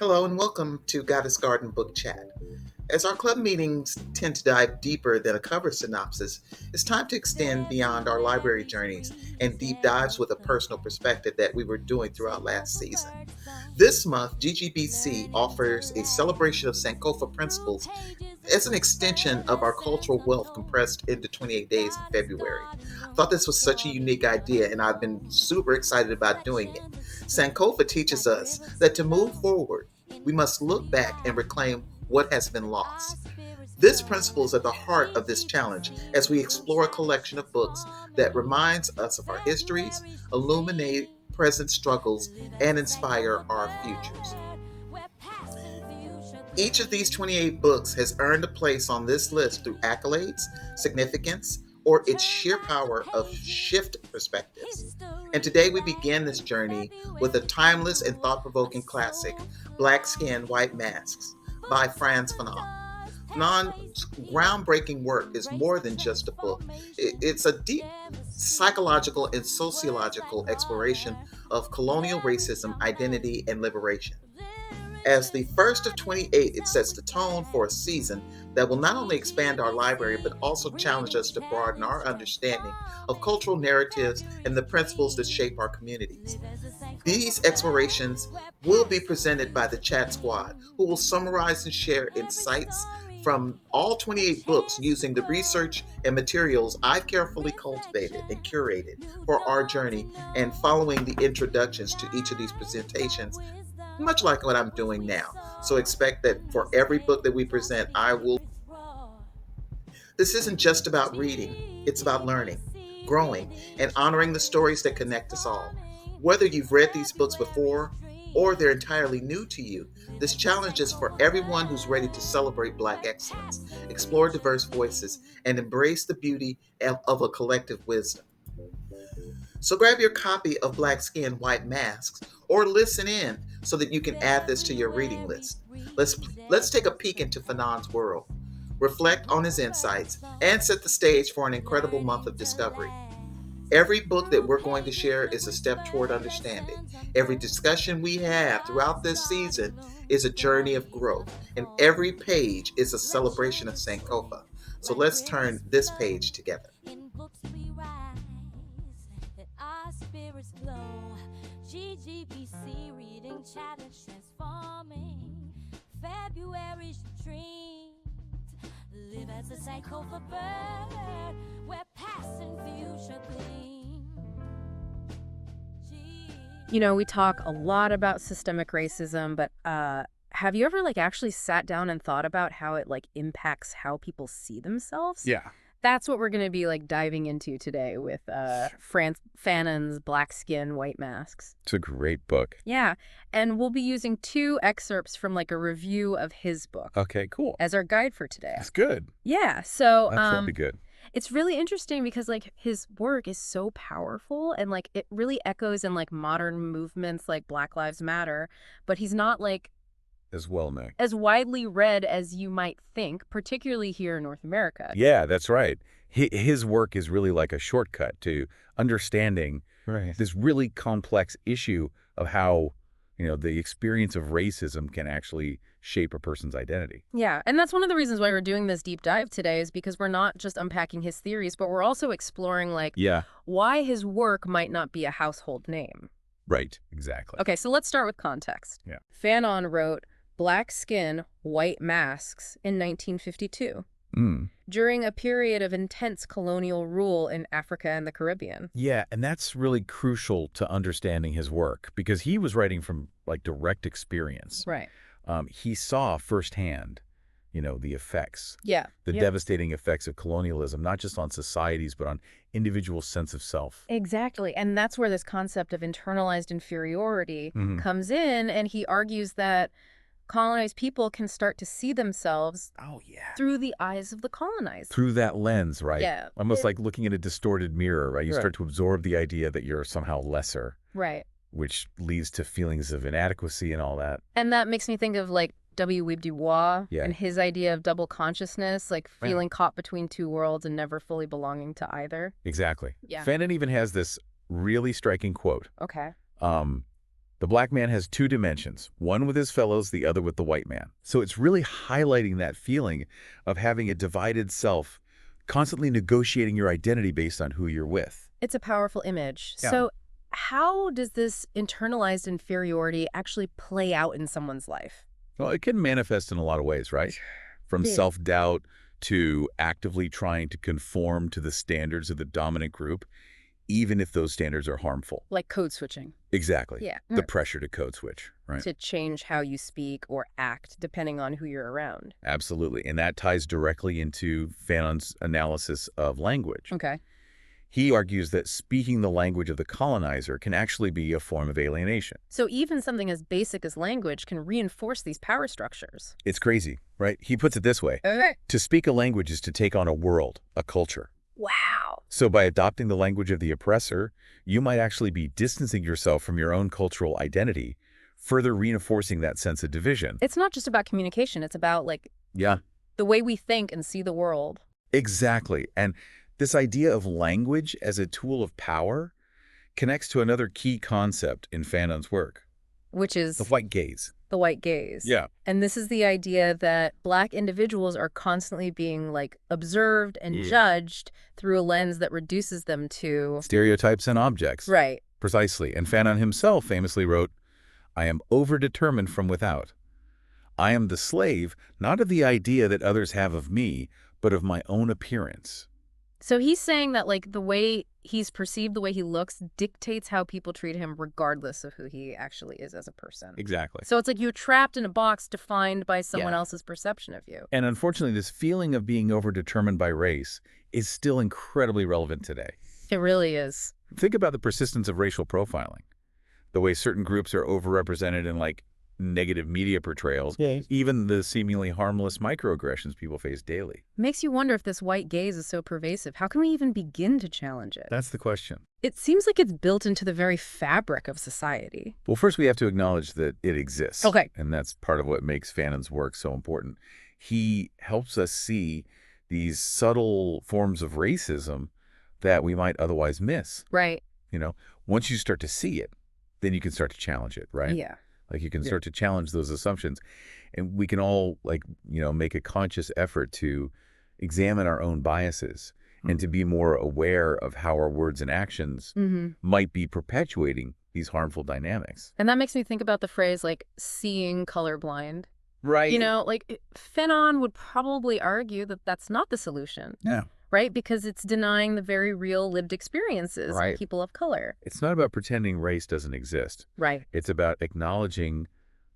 Hello and welcome to Goddess Garden Book Chat. As our club meetings tend to dive deeper than a cover synopsis, it's time to extend beyond our library journeys and deep dives with a personal perspective that we were doing throughout last season. This month, GGBC offers a celebration of Sankofa principles as an extension of our cultural wealth compressed into 28 days in February. I thought this was such a unique idea, and I've been super excited about doing it. Sankofa teaches us that to move forward, we must look back and reclaim what has been lost. This principle is at the heart of this challenge as we explore a collection of books that reminds us of our histories, illuminate present struggles, and inspire our futures. Each of these 28 books has earned a place on this list through accolades, significance, or its sheer power of shift perspectives. And today we begin this journey with a timeless and thought-provoking classic, Black Skin, White Masks, by Frantz Fanon. Fanon's groundbreaking work is more than just a book. It's a deep psychological and sociological exploration of colonial racism, identity, and liberation. As the first of 28, it sets the tone for a season that will not only expand our library, but also challenge us to broaden our understanding of cultural narratives and the principles that shape our communities. These explorations will be presented by the Chat Squad, who will summarize and share insights from all 28 books using the research and materials I've carefully cultivated and curated for our journey, and following the introductions to each of these presentations, much like what I'm doing now. So expect that for every book that we present, I will. This isn't just about reading, it's about learning, growing, and honoring the stories that connect us all. Whether you've read these books before or they're entirely new to you, this challenge is for everyone who's ready to celebrate Black excellence, explore diverse voices, and embrace the beauty of a collective wisdom. So grab your copy of Black Skin, White Masks, or listen in so that you can add this to your reading list. Let's take a peek into Fanon's world, reflect on his insights, and set the stage for an incredible month of discovery. Every book that we're going to share is a step toward understanding. Every discussion we have throughout this season is a journey of growth, and every page is a celebration of Sankofa. So let's turn this page together. GGBC reading challenge transforming February's dreams. Live as a Sankofa bird, where past and future gleam. We talk a lot about systemic racism, but have you ever actually sat down and thought about how it impacts how people see themselves? Yeah. That's what we're going to be diving into today with Fanon's Black Skin, White Masks. It's a great book. Yeah, and we'll be using two excerpts from a review of his book. Okay, cool. As our guide for today. That's good. Yeah, so That'll be good. It's really interesting because his work is so powerful, and it really echoes in modern movements like Black Lives Matter, but he's not as well known, as widely read as you might think, particularly here in North America. Yeah, that's right. His work is really like a shortcut to understanding this really complex issue of how, the experience of racism can actually shape a person's identity. Yeah, and that's one of the reasons why we're doing this deep dive today, is because we're not just unpacking his theories, but we're also exploring why his work might not be a household name. Right, exactly. Okay, so let's start with context. Yeah. Fanon wrote Black Skin, White Masks in 1952, during a period of intense colonial rule in Africa and the Caribbean. Yeah, and that's really crucial to understanding his work, because he was writing from direct experience. Right. He saw firsthand, the effects. Yeah. The devastating effects of colonialism, not just on societies, but on individual sense of self. Exactly. And that's where this concept of internalized inferiority comes in, and he argues that colonized people can start to see themselves through the eyes of the colonized. Through that lens, right? Yeah. Almost like looking at a distorted mirror, right? You start to absorb the idea that you're somehow lesser. Right. Which leads to feelings of inadequacy and all that. And that makes me think of W. Weeb Du Bois and his idea of double consciousness, feeling caught between two worlds and never fully belonging to either. Exactly. Yeah. Fanon even has this really striking quote. Okay. The black man has two dimensions, one with his fellows, the other with the white man. So it's really highlighting that feeling of having a divided self, constantly negotiating your identity based on who you're with. It's a powerful image. Yeah. So how does this internalized inferiority actually play out in someone's life? Well, it can manifest in a lot of ways, right? From Yeah. self-doubt to actively trying to conform to the standards of the dominant group, even if those standards are harmful. Like code switching. Exactly. Yeah. The pressure to code switch, right? To change how you speak or act depending on who you're around. Absolutely. And that ties directly into Fanon's analysis of language. Okay. He argues that speaking the language of the colonizer can actually be a form of alienation. So even something as basic as language can reinforce these power structures. It's crazy, right? He puts it this way. Okay. To speak a language is to take on a world, a culture. Wow. So by adopting the language of the oppressor, you might actually be distancing yourself from your own cultural identity, further reinforcing that sense of division. It's not just about communication. It's about Yeah, the way we think and see the world. exactly. And this idea of language as a tool of power connects to another key concept in Fanon's work, Which is the white gaze. the white gaze. Yeah. And this is the idea that Black individuals are constantly being observed and judged through a lens that reduces them to... Stereotypes and objects. Right. Precisely. And Fanon himself famously wrote, "I am overdetermined from without. I am the slave, not of the idea that others have of me, but of my own appearance." So he's saying that the way he's perceived, the way he looks, dictates how people treat him regardless of who he actually is as a person. Exactly. So it's like you're trapped in a box defined by someone Yeah. else's perception of you. And unfortunately, this feeling of being overdetermined by race is still incredibly relevant today. It really is. Think about the persistence of racial profiling, the way certain groups are overrepresented in negative media portrayals, even the seemingly harmless microaggressions people face daily. Makes you wonder if this white gaze is so pervasive. How can we even begin to challenge it? That's the question. It seems like it's built into the very fabric of society. Well, first we have to acknowledge that it exists. Okay. And that's part of what makes Fanon's work so important. He helps us see these subtle forms of racism that we might otherwise miss. Right. Once you start to see it, then you can start to challenge it, right? Yeah. You can start to challenge those assumptions. And we can all, make a conscious effort to examine our own biases and to be more aware of how our words and actions might be perpetuating these harmful dynamics. And that makes me think about the phrase, seeing colorblind. Right. Fanon would probably argue that that's not the solution. Yeah. Right? Because it's denying the very real lived experiences Right. of people of color. It's not about pretending race doesn't exist. Right. It's about acknowledging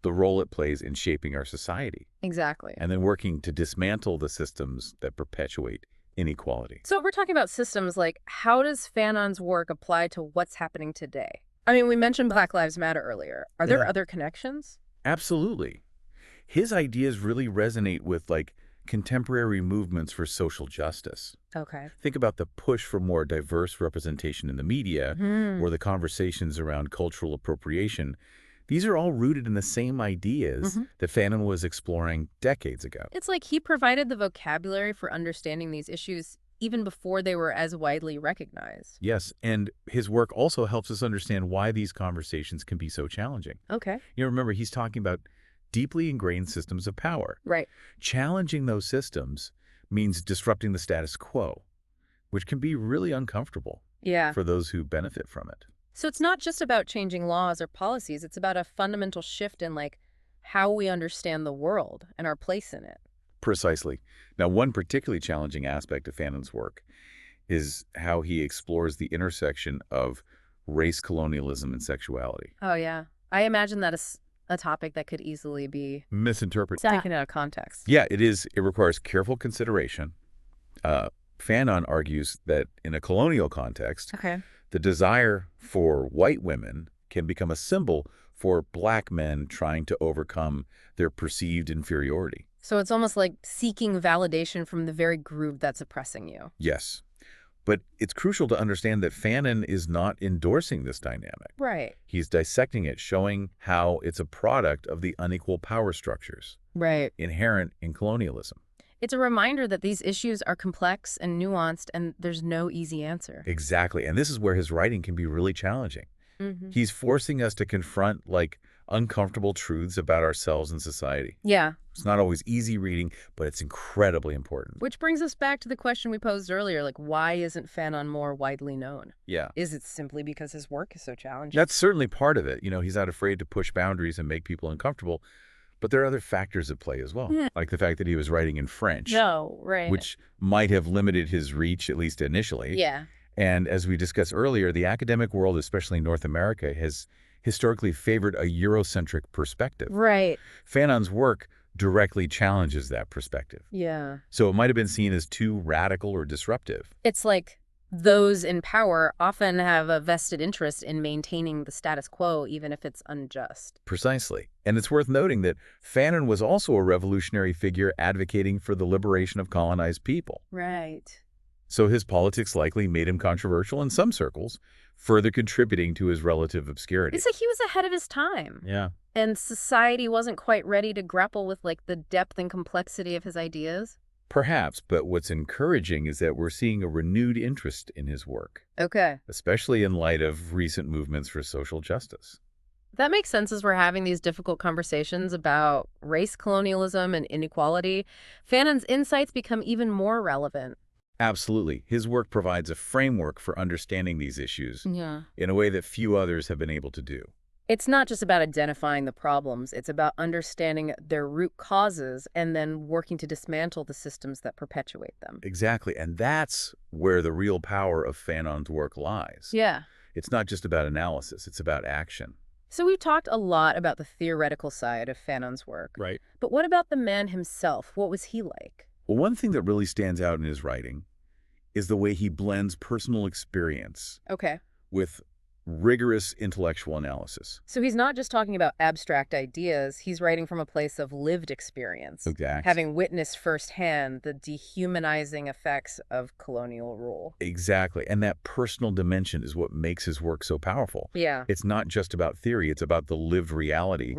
the role it plays in shaping our society Exactly. and then working to dismantle the systems that perpetuate inequality. So we're talking about systems. How does Fanon's work apply to what's happening today? I mean, we mentioned Black Lives Matter earlier. Are there other connections? Absolutely. His ideas really resonate with contemporary movements for social justice. Okay. Think about the push for more diverse representation in the media or the conversations around cultural appropriation. These are all rooted in the same ideas that Fanon was exploring decades ago. It's like he provided the vocabulary for understanding these issues even before they were as widely recognized. Yes, and his work also helps us understand why these conversations can be so challenging. Okay. Remember, he's talking about deeply ingrained systems of power. Right. Challenging those systems means disrupting the status quo, which can be really uncomfortable Yeah. for those who benefit from it. So it's not just about changing laws or policies. It's about a fundamental shift in how we understand the world and our place in it. Precisely. Now, one particularly challenging aspect of Fanon's work is how he explores the intersection of race colonialism and sexuality. Oh, yeah. I imagine that is a topic that could easily be Misinterpreted. taken out of context. Yeah, it is. It requires careful consideration. Fanon argues that in a colonial context, Okay. the desire for white women can become a symbol for Black men trying to overcome their perceived inferiority. So it's almost like seeking validation from the very group that's oppressing you. Yes. But it's crucial to understand that Fanon is not endorsing this dynamic. Right. He's dissecting it, showing how it's a product of the unequal power structures Right. inherent in colonialism. It's a reminder that these issues are complex and nuanced, and there's no easy answer. Exactly. And this is where his writing can be really challenging, He's forcing us to confront, like, uncomfortable truths about ourselves and society. Yeah. It's not always easy reading, but it's incredibly important. Which brings us back to the question we posed earlier, like, why isn't Fanon more widely known? Yeah. Is it simply because his work is so challenging? That's certainly part of it. He's not afraid to push boundaries and make people uncomfortable, but there are other factors at play as well, like the fact that he was writing in French. No, right. Which might have limited his reach, at least initially. Yeah. And as we discussed earlier, the academic world, especially North America, has historically favored a Eurocentric perspective. Right. Fanon's work directly challenges that perspective. Yeah. So it might have been seen as too radical or disruptive. It's like those in power often have a vested interest in maintaining the status quo, even if it's unjust. Precisely. And it's worth noting that Fanon was also a revolutionary figure advocating for the liberation of colonized people. Right. So his politics likely made him controversial in some circles, further contributing to his relative obscurity. It's like he was ahead of his time. Yeah. And society wasn't quite ready to grapple with, like, the depth and complexity of his ideas. Perhaps, but what's encouraging is that we're seeing a renewed interest in his work. Okay. Especially in light of recent movements for social justice. That makes sense as we're having these difficult conversations about race colonialism and inequality. Fanon's insights become even more relevant. Absolutely. His work provides a framework for understanding these issues in a way that few others have been able to do. It's not just about identifying the problems. It's about understanding their root causes and then working to dismantle the systems that perpetuate them. Exactly. And that's where the real power of Fanon's work lies. Yeah. It's not just about analysis. It's about action. So we've talked a lot about the theoretical side of Fanon's work. Right. But what about the man himself? What was he like? Well, one thing that really stands out in his writing is the way he blends personal experience with rigorous intellectual analysis. So he's not just talking about abstract ideas. He's writing from a place of lived experience. Exactly. Having witnessed firsthand the dehumanizing effects of colonial rule. Exactly. And that personal dimension is what makes his work so powerful. Yeah. It's not just about theory. It's about the lived reality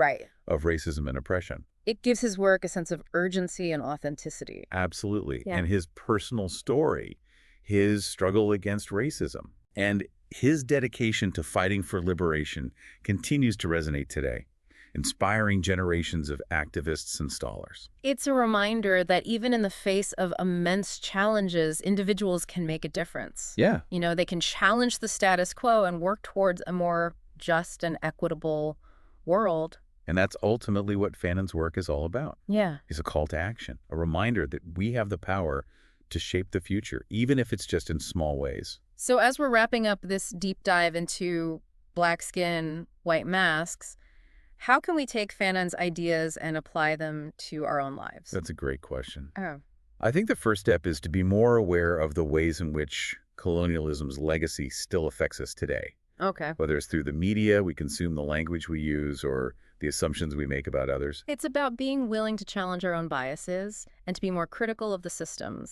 of racism and oppression. It gives his work a sense of urgency and authenticity. Absolutely. Yeah. And his personal story, his struggle against racism, and his dedication to fighting for liberation continues to resonate today, inspiring generations of activists and scholars. It's a reminder that even in the face of immense challenges, individuals can make a difference. Yeah. They can challenge the status quo and work towards a more just and equitable world. And that's ultimately what Fanon's work is all about. Yeah. It's a call to action, a reminder that we have the power to shape the future, even if it's just in small ways. So as we're wrapping up this deep dive into black skin, white masks, how can we take Fanon's ideas and apply them to our own lives? That's a great question. Oh. I think the first step is to be more aware of the ways in which colonialism's legacy still affects us today. Okay. Whether it's through the media, we consume the language we use, or the assumptions we make about others. It's about being willing to challenge our own biases and to be more critical of the systems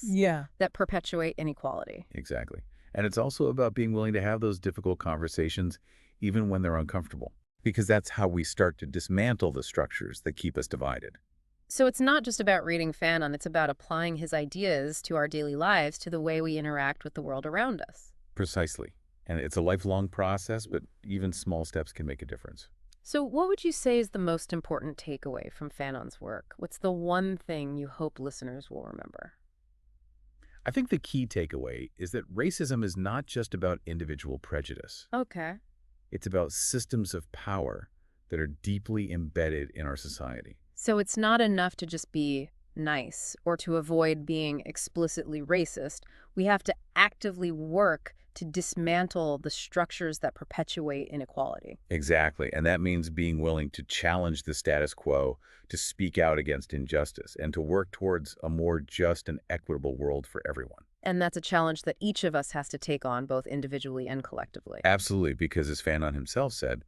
that perpetuate inequality. Exactly. And it's also about being willing to have those difficult conversations even when they're uncomfortable, because that's how we start to dismantle the structures that keep us divided. So it's not just about reading Fanon, it's about applying his ideas to our daily lives, to the way we interact with the world around us. Precisely. And it's a lifelong process, but even small steps can make a difference. So what would you say is the most important takeaway from Fanon's work? What's the one thing you hope listeners will remember? I think the key takeaway is that racism is not just about individual prejudice. Okay. It's about systems of power that are deeply embedded in our society. So it's not enough to just be nice or to avoid being explicitly racist. We have to actively work to dismantle the structures that perpetuate inequality. Exactly. And that means being willing to challenge the status quo, to speak out against injustice, and to work towards a more just and equitable world for everyone. And that's a challenge that each of us has to take on, both individually and collectively. Absolutely, because as Fanon himself said,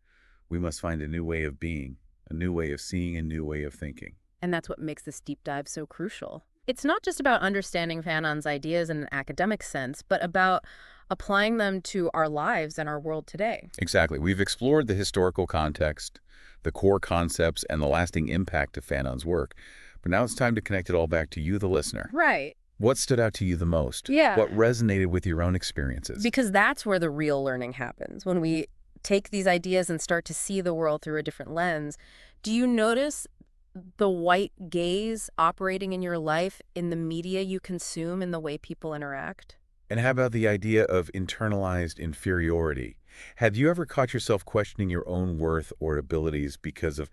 we must find a new way of being, a new way of seeing, a new way of thinking. And that's what makes this deep dive so crucial. It's not just about understanding Fanon's ideas in an academic sense, but about applying them to our lives and our world today. Exactly. We've explored the historical context, the core concepts, and the lasting impact of Fanon's work. But now it's time to connect it all back to you, the listener. Right. What stood out to you the most? Yeah. What resonated with your own experiences? Because that's where the real learning happens, when we take these ideas and start to see the world through a different lens. Do you notice the white gaze operating in your life, in the media you consume, in the way people interact? And how about the idea of internalized inferiority? Have you ever caught yourself questioning your own worth or abilities because of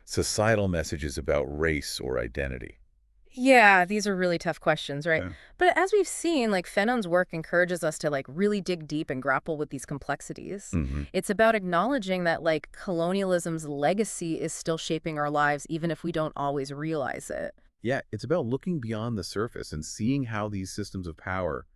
societal messages about race or identity? Yeah, these are really tough questions, right? Yeah. But as we've seen, like Fanon's work encourages us to like really dig deep and grapple with these complexities. Hmm. It's about acknowledging that like colonialism's legacy is still shaping our lives even if we don't always realize it. Yeah, it's about looking beyond the surface and seeing how these systems of power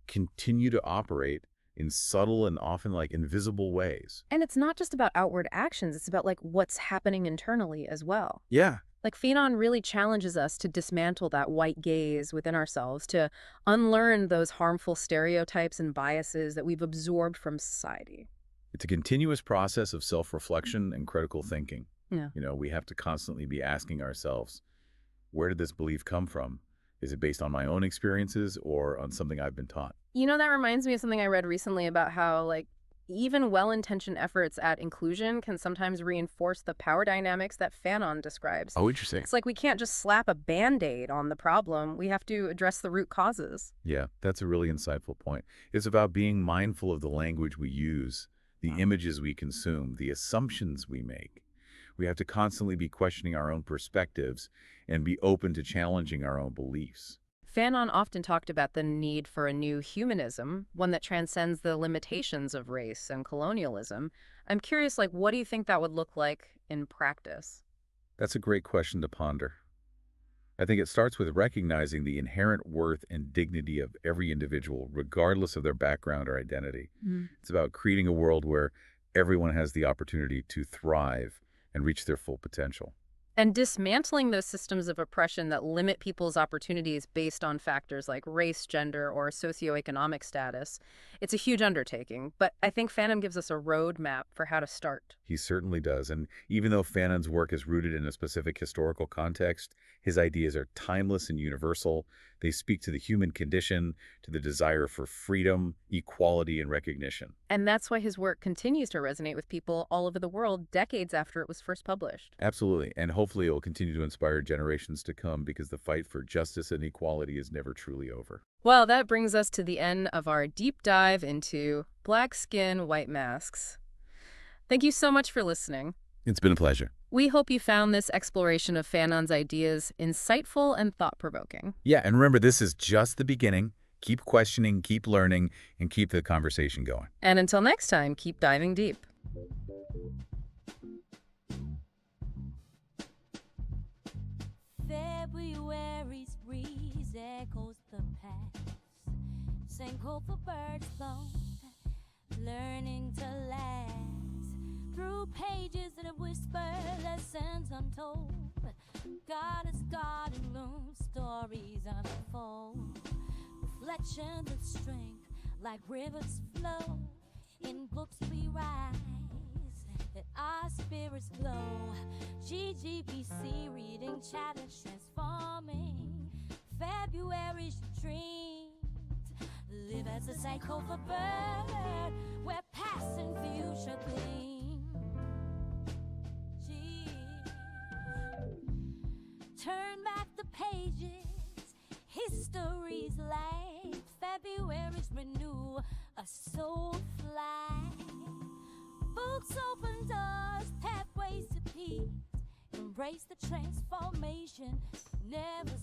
continue to operate in subtle and often like invisible ways. And it's not just about outward actions, it's about like what's happening internally as well. Yeah, Like Fanon really challenges us to dismantle that white gaze within ourselves, to unlearn those harmful stereotypes and biases that we've absorbed from society. it's a continuous process of self-reflection and critical thinking. Yeah. We have to constantly be asking ourselves, where did this belief come from? Is it based on my own experiences or on something I've been taught? That reminds me of something I read recently about how, like, even well-intentioned efforts at inclusion can sometimes reinforce the power dynamics that Fanon describes. Oh, interesting. It's like we can't just slap a Band-Aid on the problem. We have to address the root causes. Yeah, that's a really insightful point. It's about being mindful of the language we use, the images we consume, the assumptions we make. We have to constantly be questioning our own perspectives and be open to challenging our own beliefs. Fanon often talked about the need for a new humanism, one that transcends the limitations of race and colonialism. I'm curious, like, what do you think that would look like in practice? That's a great question to ponder. I think it starts with recognizing the inherent worth and dignity of every individual, regardless of their background or identity. It's about creating a world where everyone has the opportunity to thrive and reach their full potential. And dismantling those systems of oppression that limit people's opportunities based on factors like race, gender, or socioeconomic status. It's a huge undertaking, but I think Fanon gives us a roadmap for how to start. He certainly does. And even though Fanon's work is rooted in a specific historical context, his ideas are timeless and universal. They speak to the human condition, to the desire for freedom, equality, and recognition. And that's why his work continues to resonate with people all over the world decades after it was first published. Absolutely. And hopefully it will continue to inspire generations to come because the fight for justice and equality is never truly over. Well, that brings us to the end of our deep dive into Black Skin, White Masks. Thank you so much for listening. It's been a pleasure. We hope you found this exploration of Fanon's ideas insightful and thought-provoking. Yeah, and remember, this is just the beginning. Keep questioning, keep learning, and keep the conversation going. And until next time, keep diving deep. February's breeze echoes the past. Sing hope for birds flown, learning to last. Through pages that whisper lessons untold. Goddess garden room stories unfold. Reflections of strength like rivers flow. In books we rise, and our spirits glow. GGBC reading challenge transforming. February's dreams live as a cycle for bird, where past and future gleam. Turn back the pages, history's light. February's renew, a soul flight. Books open doors, pathways to peace. Embrace the transformation, never